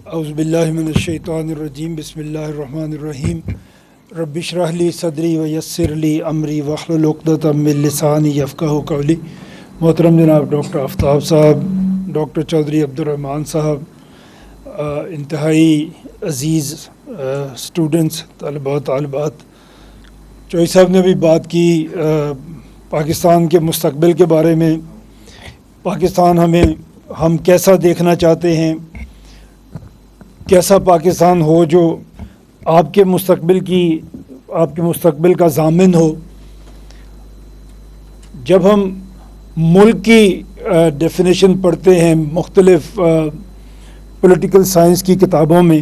اعوذ باللہ من الشیطان الرجیم بسم اللہ الرحمن الرحیم رب اشرح لی صدری ویسر لی امری واحلل عقدۃ من لسانی یفقہوا قولی۔ محترم جناب ڈاکٹر آفتاب صاحب، ڈاکٹر چودھری عبدالرحمن صاحب، انتہائی عزیز اسٹوڈنٹس، طلباء طالبات، چوہی صاحب نے بھی بات کی پاکستان کے مستقبل کے بارے میں، پاکستان ہم کیسا دیکھنا چاہتے ہیں، کیسا پاکستان ہو جو آپ کے مستقبل کا ضامن ہو۔ جب ہم ملک کی ڈیفینیشن پڑھتے ہیں مختلف پولیٹیکل سائنس کی کتابوں میں،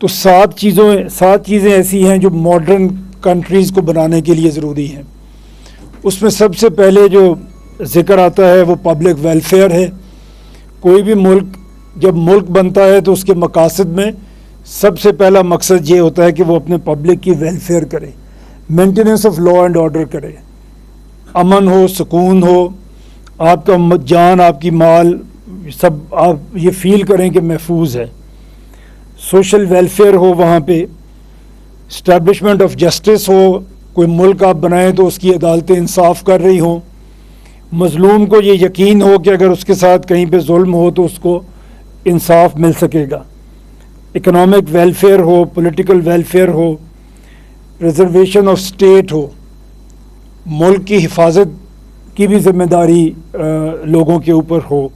تو سات چیزیں ایسی ہیں جو ماڈرن کنٹریز کو بنانے کے لیے ضروری ہیں۔ اس میں سب سے پہلے جو ذکر آتا ہے وہ پبلک ویلفیئر ہے۔ کوئی بھی ملک جب ملک بنتا ہے تو اس کے مقاصد میں سب سے پہلا مقصد یہ ہوتا ہے کہ وہ اپنے پبلک کی ویلفیئر کرے، maintenance of law and order کرے، امن ہو، سکون ہو، آپ کا جان، آپ کی مال، سب آپ یہ فیل کریں کہ محفوظ ہے۔ سوشل ویلفیئر ہو وہاں پہ، اسٹیبلشمنٹ آف جسٹس ہو، کوئی ملک آپ بنائیں تو اس کی عدالتیں انصاف کر رہی ہوں، مظلوم کو یہ یقین ہو کہ اگر اس کے ساتھ کہیں پہ ظلم ہو تو اس کو انصاف مل سکے گا۔ اکنامک ویلفیئر ہو، پولیٹیکل ویلفیئر ہو، پریزرویشن آف اسٹیٹ ہو، ملک کی حفاظت کی بھی ذمہ داری لوگوں کے اوپر ہو۔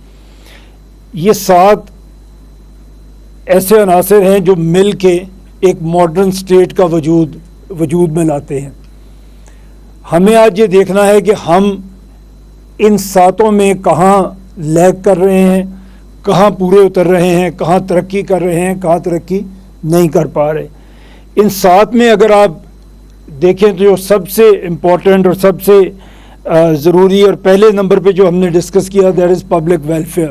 یہ سات ایسے عناصر ہیں جو مل کے ایک ماڈرن اسٹیٹ کا وجود میں لاتے ہیں۔ ہمیں آج یہ دیکھنا ہے کہ ہم ان ساتوں میں کہاں لیگ کر رہے ہیں، کہاں پورے اتر رہے ہیں، کہاں ترقی کر رہے ہیں، کہاں ترقی نہیں کر پا رہے۔ ان سات میں اگر آپ دیکھیں تو جو سب سے امپورٹنٹ اور سب سے ضروری اور پہلے نمبر پہ جو ہم نے ڈسکس کیا دیٹ از پبلک ویلفیئر۔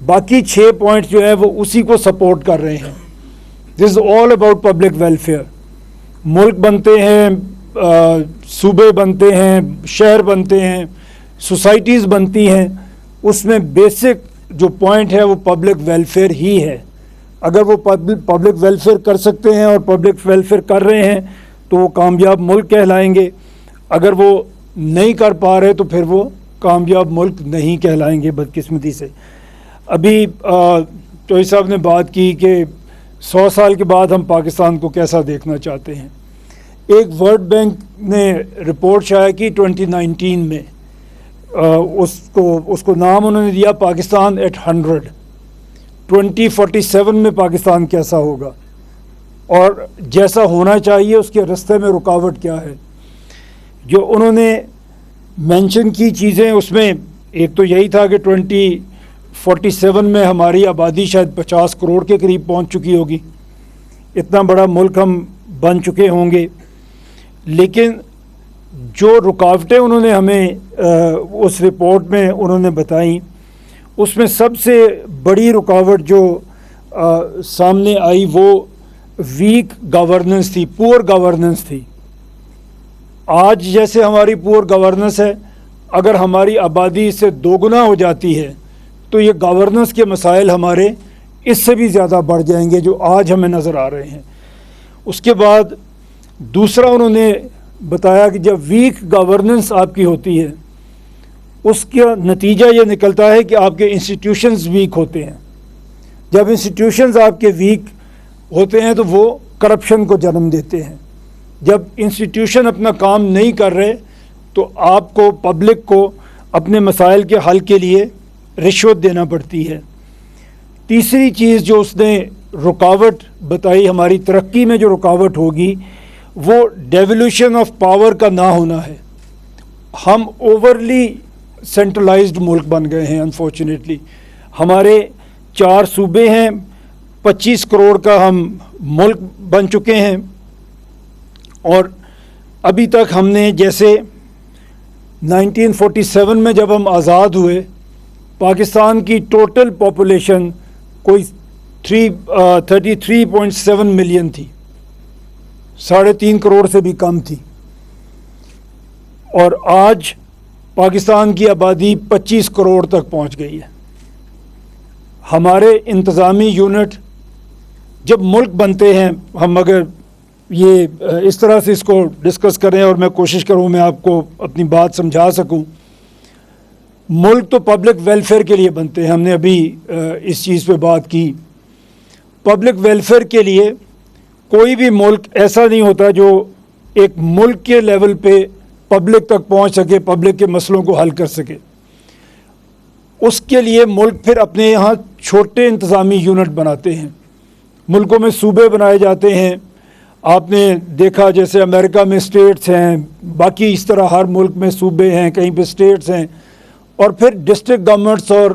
باقی 6 پوائنٹ جو ہیں وہ اسی کو سپورٹ کر رہے ہیں۔ دس از آل اباؤٹ پبلک ویلفیئر۔ ملک بنتے ہیں، صوبے بنتے ہیں، شہر بنتے ہیں، سوسائٹیز بنتی ہیں، اس میں بیسک جو پوائنٹ ہے وہ پبلک ویلفیئر ہی ہے۔ اگر وہ پبلک ویلفیئر کر سکتے ہیں اور پبلک ویلفیئر کر رہے ہیں تو وہ کامیاب ملک کہلائیں گے۔ اگر وہ نہیں کر پا رہے تو پھر وہ کامیاب ملک نہیں کہلائیں گے، بدقسمتی سے۔ ابھی چوہی صاحب نے بات کی کہ 100 سال کے بعد ہم پاکستان کو کیسا دیکھنا چاہتے ہیں۔ ایک ورلڈ بینک نے رپورٹ شائع کی 2019 میں، اس کو نام انہوں نے دیا پاکستان ایٹ 100۔ 2047 میں پاکستان کیسا ہوگا اور جیسا ہونا چاہیے اس کے راستے میں رکاوٹ کیا ہے۔ جو انہوں نے مینشن کی چیزیں اس میں ایک تو یہی تھا کہ 2047 میں ہماری آبادی شاید 50 کروڑ کے قریب پہنچ چکی ہوگی، اتنا بڑا ملک ہم بن چکے ہوں گے۔ لیکن جو رکاوٹیں انہوں نے ہمیں اس رپورٹ میں انہوں نے بتائیں، اس میں سب سے بڑی رکاوٹ جو سامنے آئی وہ ویک گورننس تھی، پور گورننس تھی۔ آج جیسے ہماری پور گورننس ہے، اگر ہماری آبادی اس سے 2 گنا ہو جاتی ہے تو یہ گورننس کے مسائل ہمارے اس سے بھی زیادہ بڑھ جائیں گے جو آج ہمیں نظر آ رہے ہیں۔ اس کے بعد دوسرا انہوں نے بتایا کہ جب ویک گورننس آپ کی ہوتی ہے اس کا نتیجہ یہ نکلتا ہے کہ آپ کے انسٹیٹیوشنز ویک ہوتے ہیں۔ جب انسٹیٹیوشنز آپ کے ویک ہوتے ہیں تو وہ کرپشن کو جنم دیتے ہیں۔ جب انسٹیٹیوشن اپنا کام نہیں کر رہے تو آپ کو، پبلک کو، اپنے مسائل کے حل کے لیے رشوت دینا پڑتی ہے۔ تیسری چیز جو اس نے رکاوٹ بتائی ہماری ترقی میں، جو رکاوٹ ہوگی وہ ڈیولیوشن آف پاور کا نہ ہونا ہے۔ ہم اوورلی سینٹرلائزڈ ملک بن گئے ہیں انفارچونیٹلی۔ ہمارے 4 صوبے ہیں، 25 کروڑ کا ہم ملک بن چکے ہیں، اور ابھی تک ہم نے جیسے 1947 میں جب ہم آزاد ہوئے، پاکستان کی ٹوٹل پاپولیشن کوئی 33.7 ملین تھی، 3.5 کروڑ سے بھی کم تھی، اور آج پاکستان کی آبادی 25 کروڑ تک پہنچ گئی ہے۔ ہمارے انتظامی یونٹ جب ملک بنتے ہیں، ہم اگر یہ اس طرح سے اس کو ڈسکس کریں اور میں کوشش کروں میں آپ کو اپنی بات سمجھا سکوں، ملک تو پبلک ویلفیئر کے لیے بنتے ہیں. ہم نے ابھی اس چیز پہ بات کی. پبلک ویلفیئر کے لیے کوئی بھی ملک ایسا نہیں ہوتا جو ایک ملک کے لیول پہ پبلک تک پہنچ سکے، پبلک کے مسئلوں کو حل کر سکے. اس کے لیے ملک پھر اپنے یہاں چھوٹے انتظامی یونٹ بناتے ہیں. ملکوں میں صوبے بنائے جاتے ہیں. آپ نے دیکھا جیسے امریکہ میں اسٹیٹس ہیں، باقی اس طرح ہر ملک میں صوبے ہیں، کہیں پہ اسٹیٹس ہیں، اور پھر ڈسٹرکٹ گورنمنٹس اور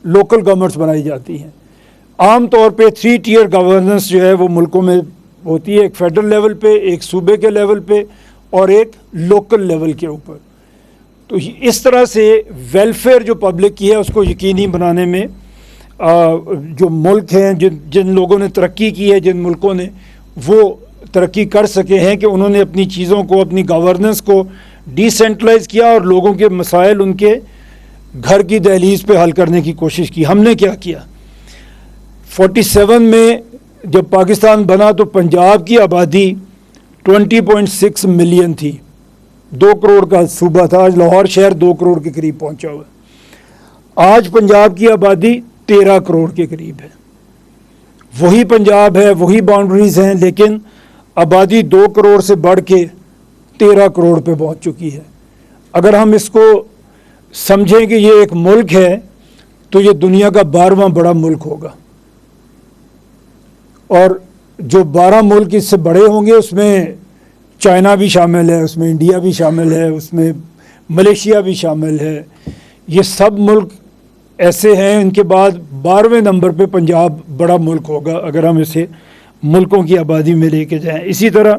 لوکل گورنمنٹس بنائی جاتی ہیں. عام طور پہ 3 ٹیئر گورننس جو ہے وہ ملکوں میں ہوتی ہے، ایک فیڈرل لیول پہ، ایک صوبے کے لیول پہ، اور ایک لوکل لیول کے اوپر. تو اس طرح سے ویلفیئر جو پبلک کی ہے اس کو یقینی بنانے میں جو ملک ہیں، جن لوگوں نے ترقی کی ہے، جن ملکوں نے وہ ترقی کر سکے ہیں کہ انہوں نے اپنی چیزوں کو، اپنی گورننس کو ڈیسینٹرلائز کیا اور لوگوں کے مسائل ان کے گھر کی دہلیز پہ حل کرنے کی کوشش کی. ہم نے کیا کیا؟ 47 میں جب پاکستان بنا تو پنجاب کی آبادی 20.6 ملین تھی. 2 کروڑ کا صوبہ تھا. آج لاہور شہر 2 کروڑ کے قریب پہنچا ہوا ہے. آج پنجاب کی آبادی 13 کروڑ کے قریب ہے. وہی پنجاب ہے، وہی باؤنڈریز ہیں، لیکن آبادی 2 کروڑ سے بڑھ کے 13 کروڑ پہ پہنچ چکی ہے. اگر ہم اس کو سمجھیں کہ یہ ایک ملک ہے تو یہ دنیا کا 12واں بڑا ملک ہوگا، اور جو 12 ملک اس سے بڑے ہوں گے اس میں چائنا بھی شامل ہے، اس میں انڈیا بھی شامل ہے، اس میں ملیشیا بھی شامل ہے. یہ سب ملک ایسے ہیں. ان کے بعد 12ویں نمبر پہ پنجاب بڑا ملک ہوگا اگر ہم اسے ملکوں کی آبادی میں لے کے جائیں. اسی طرح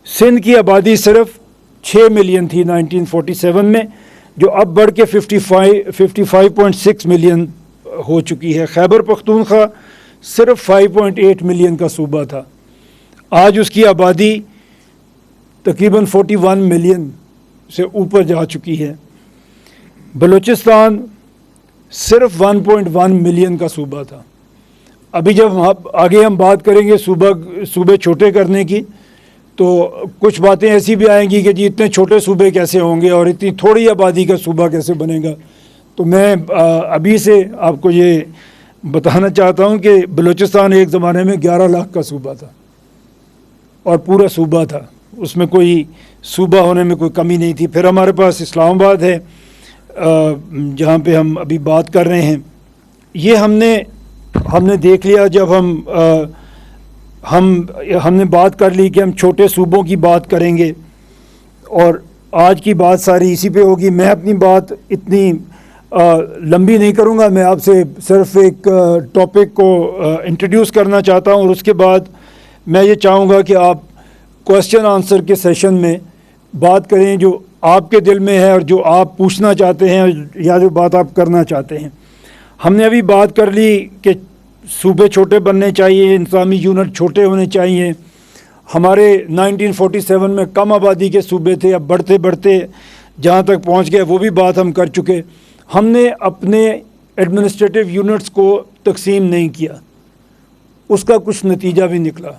سندھ کی آبادی صرف 6 ملین تھی 1947 میں، جو اب بڑھ کے 55.6 ملین ہو چکی ہے. خیبر پختونخوا صرف 5.8 ملین کا صوبہ تھا، آج اس کی آبادی تقریباً 41 ملین سے اوپر جا چکی ہے. بلوچستان صرف 1.1 ملین کا صوبہ تھا. ابھی جب آگے ہم بات کریں گے صوبے چھوٹے کرنے کی تو کچھ باتیں ایسی بھی آئیں گی کہ جی اتنے چھوٹے صوبے کیسے ہوں گے اور اتنی تھوڑی آبادی کا صوبہ کیسے بنے گا. تو میں ابھی سے آپ کو یہ بتانا چاہتا ہوں کہ بلوچستان ایک زمانے میں 11 لاکھ کا صوبہ تھا اور پورا صوبہ تھا، اس میں کوئی صوبہ ہونے میں کوئی کمی نہیں تھی. پھر ہمارے پاس اسلام آباد ہے جہاں پہ ہم ابھی بات کر رہے ہیں. یہ ہم نے دیکھ لیا جب ہم نے بات کر لی کہ ہم چھوٹے صوبوں کی بات کریں گے اور آج کی بات ساری اسی پہ ہوگی. میں اپنی بات اتنی لمبی نہیں کروں گا، میں آپ سے صرف ایک ٹاپک کو انٹروڈیوس کرنا چاہتا ہوں اور اس کے بعد میں یہ چاہوں گا کہ آپ کوسچن آنسر کے سیشن میں بات کریں جو آپ کے دل میں ہے اور جو آپ پوچھنا چاہتے ہیں یا جو بات آپ کرنا چاہتے ہیں. ہم نے ابھی بات کر لی کہ صوبے چھوٹے بننے چاہیے، انتظامی یونٹ چھوٹے ہونے چاہیے. ہمارے 1947 میں کم آبادی کے صوبے تھے، اب بڑھتے بڑھتے جہاں تک پہنچ گئے وہ بھی بات ہم کر چکے. ہم نے اپنے ایڈمنسٹریٹو یونٹس کو تقسیم نہیں کیا، اس کا کچھ نتیجہ بھی نکلا.